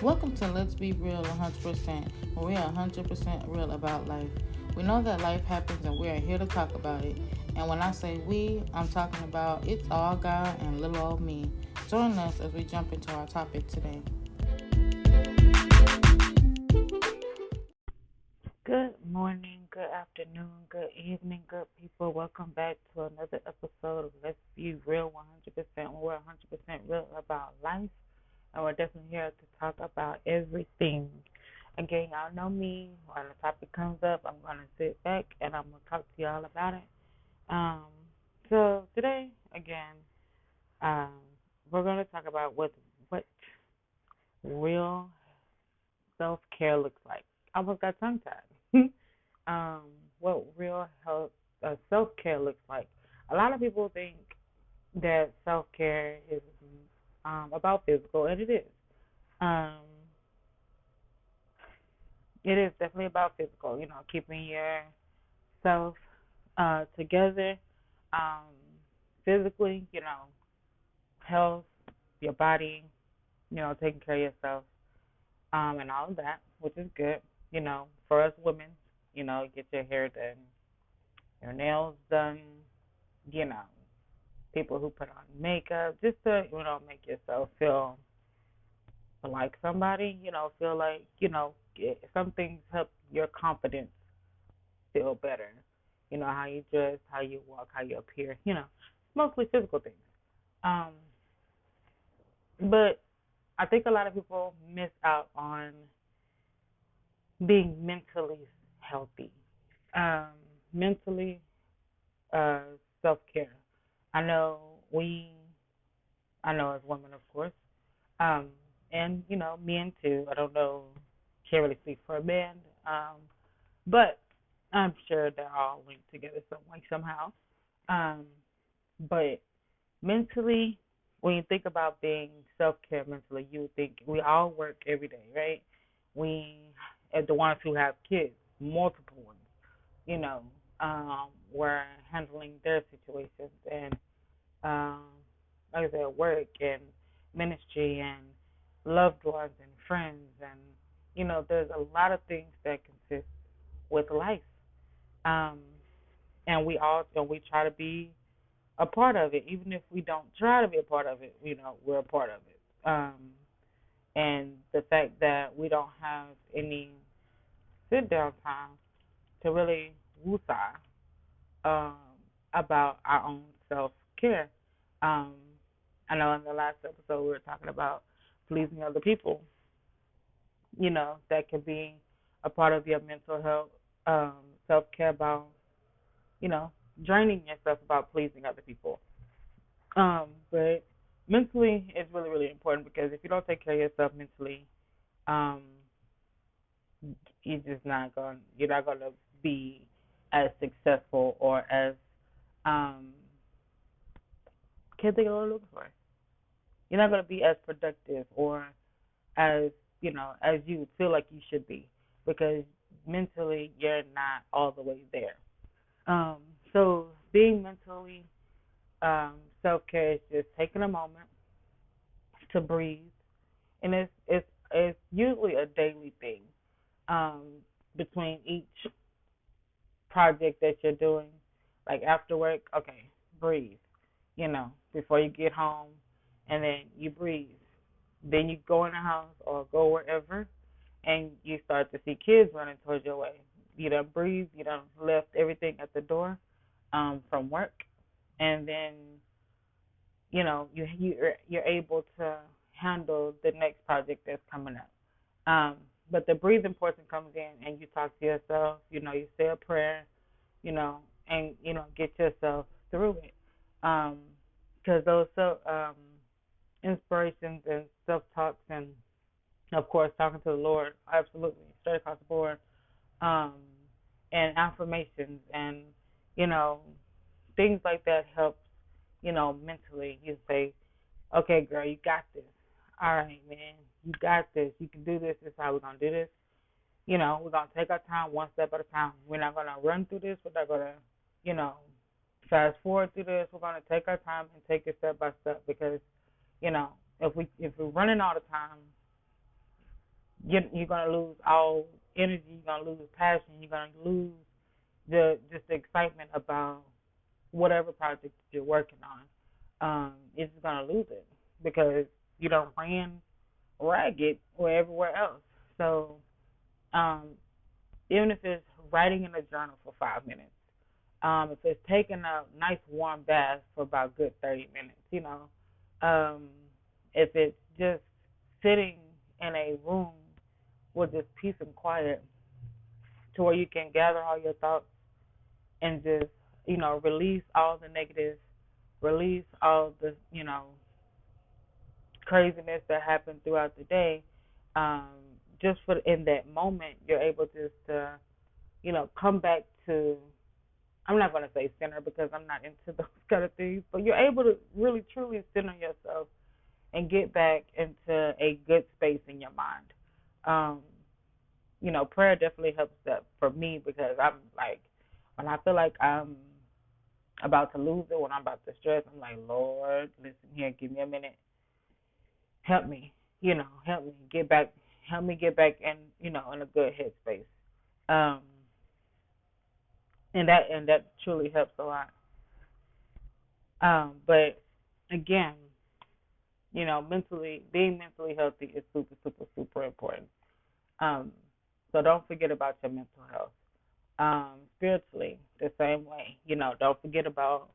Welcome to Let's Be Real 100%, where we are 100% real about life. We know that life happens and we are here to talk about it. And when I say we, I'm talking about it's all God and little old me. Join us as we jump into our topic today. Good morning, good afternoon, good evening, good people. Welcome back to another episode of Let's Be Real 100%. We're 100% real about life, and we're definitely here to talk about everything. Again, y'all know me. When the topic comes up, I'm going to sit back and I'm going to talk to y'all about it. Um, so today, again, um, we're going to talk about what real self care looks like. I almost got tongue tied. um, what real health self care looks like. A lot of people think that self care is about physical, and it is. Um, it is definitely about physical. Keeping yourself together, um, physically. Health, your body. Taking care of yourself, and all of that, which is good. For us women, get your hair done, your nails done. You know, people who put on makeup just to make yourself feel like somebody, feel like some things help your confidence feel better. How you dress, how you walk, how you appear. Mostly physical things. Um, but I think a lot of people miss out on being mentally healthy. Um, mentally, uh, self care. I know we, I know as women, of course, Um, and men too. I don't know, can't really speak for a man, but I'm sure they're all linked together some way somehow. Um, but mentally, when you think about being self care mentally, you would think we all work every day, right? We, as the ones who have kids, multiple ones, you know, we're handling their situations and um, like I said, work and ministry and loved ones and friends and there's a lot of things that consist with life. Um, and we try to be a part of it, even if we don't try to be a part of it. We're a part of it. And the fact that we don't have any sit down time to really woosah um, about our own self care. Um, I know in the last episode we were talking about pleasing other people. That can be a part of your mental health, self care about you know draining yourself about pleasing other people. But mentally, it's really really important because if you don't take care of yourself mentally, um, you're not gonna be as successful or as um, can't think of what I'm looking for. You're not going to be as productive or as as you feel like you should be because mentally you're not all the way there. Um, so being mentally self care is just taking a moment to breathe, and it's usually a daily thing um, between each project that you're doing. Like after work, okay, breathe. Before you get home, and then you breathe. Then you go in the house or go wherever, and you start to see kids running towards your way. You done breathe. You done left everything at the door from work, and then you're able to handle the next project that's coming up. Um, but the breathing portion comes in, and you talk to yourself. You say a prayer. You know, and get yourself through it. Because those inspirations and self talks and of course talking to the Lord, absolutely straight across the board, um, and affirmations and you know things like that helps mentally. You say, okay, girl, you got this. All right, man, you got this. You can do this. This is how we're gonna do this. We're gonna take our time one step at a time. We're not gonna run through this. We're not gonna, you know, fast forward through this. We're gonna take our time and take it step by step because, you know, if we're running all the time, you're gonna lose all energy. You're gonna lose passion. You're gonna lose the excitement about whatever project that you're working on. It's just gonna lose it because you don't ran ragged or everywhere else. So um, even if it's writing in a journal for 5 minutes, if it's taking a nice warm bath for about good 30 minutes, um, if it's just sitting in a room with just peace and quiet to where you can gather all your thoughts and just, release all the negative, release all the, craziness that happened throughout the day. Um, just for in that moment, you're able just to, come back to. I'm not going to say center because I'm not into those kind of things, but you're able to really truly center yourself and get back into a good space in your mind. Um, prayer definitely helps that for me because I'm like, when I feel like I'm about to lose it, when I'm about to stress, I'm like, Lord, listen here, give me a minute, help me, help me get back in, in a good headspace. Um, and that truly helps a lot. But again, being mentally healthy is super, super, super important. Um, so don't forget about your mental health. Spiritually, the same way. Don't forget about,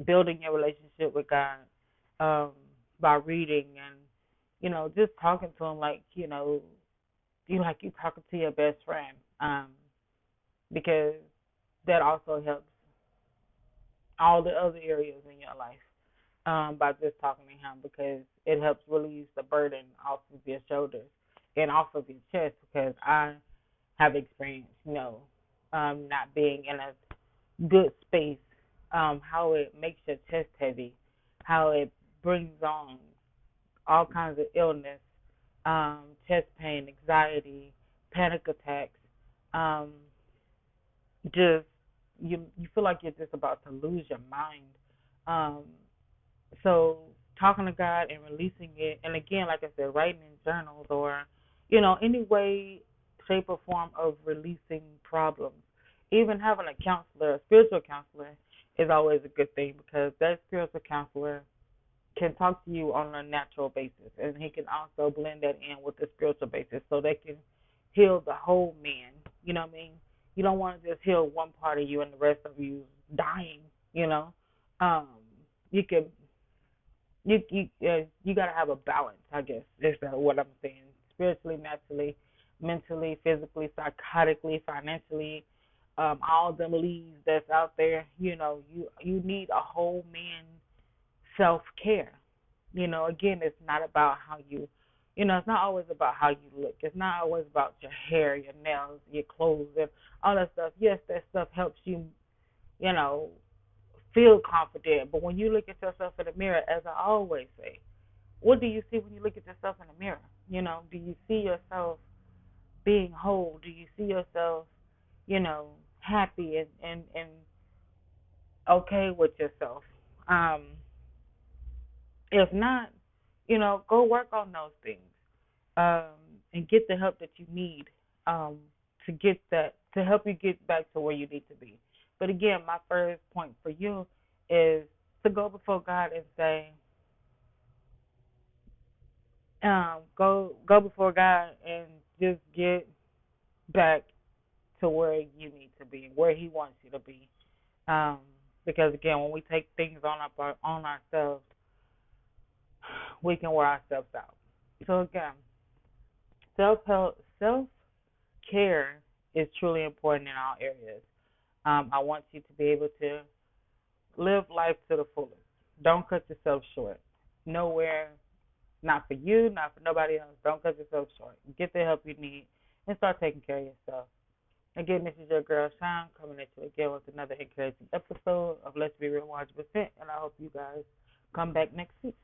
building your relationship with God um, by reading and, just talking to Him like, you talking to your best friend. Because that also helps all the other areas in your life by just talking to Him because it helps release the burden off of your shoulders and off of your chest because I have experienced, not being in a good space, how it makes your chest heavy, how it brings on all kinds of illness, chest pain, anxiety, panic attacks, um, just you feel like you're just about to lose your mind. Um, so talking to God and releasing it, and again, like I said, writing in journals or any way, shape, or form of releasing problems. Even having a counselor, a spiritual counselor, is always a good thing because that spiritual counselor can talk to you on a natural basis, and he can also blend that in with the spiritual basis, so they can heal the whole man. You know what I mean? You don't want to just heal one part of you and the rest of you dying. Um, you can you got to have a balance. I guess is what I'm saying. Spiritually, naturally, mentally, physically, psychotically, financially, all them leads that's out there. You need a whole man self care. Again, it's not about how you, it's not always about how you look. It's not always about your hair, your nails, your clothes, and all that stuff. Yes, that stuff helps you, you know, feel confident. But when you look at yourself in the mirror, as I always say, what do you see when you look at yourself in the mirror? Do you see yourself being whole? Do you see yourself, happy and okay with yourself? Um, if not, go work on those things um, and get the help that you need um, to help you get back to where you need to be. But again, my first point for you is to go before God and say, go before God and just get back to where you need to be, where He wants you to be. Um, because again, when we take things on ourselves, we can wear ourselves out. So again, self care is truly important in all areas. I want you to be able to live life to the fullest. Don't cut yourself short. Nowhere, not for you, not for nobody else. Don't cut yourself short. Get the help you need and start taking care of yourself. Again, this is your girl Sean coming at you again with another encouraging episode of Let's Be Real 100%, and I hope you guys come back next week.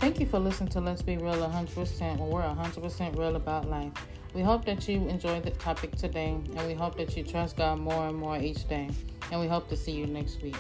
Thank you for listening to Let's Be Real 100%, when we're 100% real about life. We hope that you enjoyed the topic today, and we hope that you trust God more and more each day. And we hope to see you next week.